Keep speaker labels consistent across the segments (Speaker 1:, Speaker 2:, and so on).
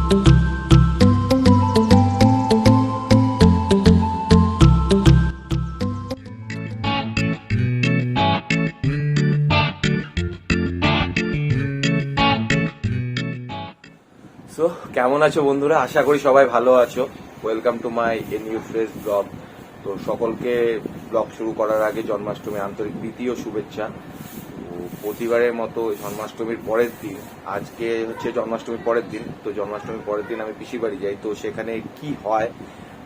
Speaker 1: So কেমন আছো বন্ধুরা? আশা করি সবাই ভালো আছো। Welcome to my new fresh blog. তো সকলকে ব্লগ শুরু করার আগে জন্মাষ্টমী আন্তরিক দ্বিতীয় শুভেচ্ছা। তো প্রতিবারের মতো জন্মাষ্টমীর পরের দিন, আজকে হচ্ছে জন্মাষ্টমীর পরের দিন, তো জন্মাষ্টমীর পরের দিন আমি পিসির বাড়ি যাই। তো সেখানে কি হয়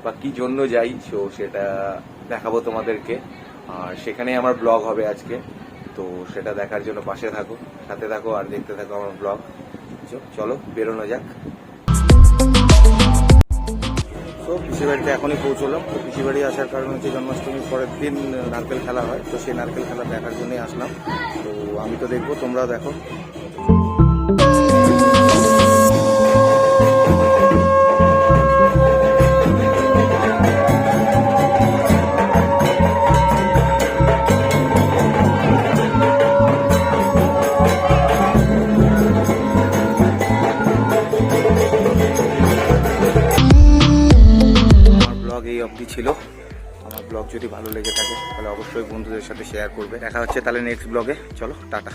Speaker 1: বা কি জন্য যাই, তো সেটা দেখাবো তোমাদেরকে। আর সেখানেই আমার ব্লগ হবে আজকে। তো সেটা দেখার জন্য পাশে থাকো, সাথে থাকো আর দেখতে থাকো আমার ব্লগ। চলো বেরোনো যাক। তো পিসির বাড়িতে এখনই পৌঁছলাম। তো পিসির বাড়ি আসার কারণ হচ্ছে জন্মাষ্টমীর পরের দিন নারকেল খেলা হয়, তো সেই নারকেল খেলা দেখার জন্যই আসলাম। তো আমি তো দেখবো, তোমরাও দেখো। এই অবধি ছিল। আমার ব্লগ যদি ভালো লেগে থাকে তাহলে অবশ্যই বন্ধুদের সাথে শেয়ার করবে। দেখা হচ্ছে তাহলে নেক্সট ব্লগে। চলো টাটা।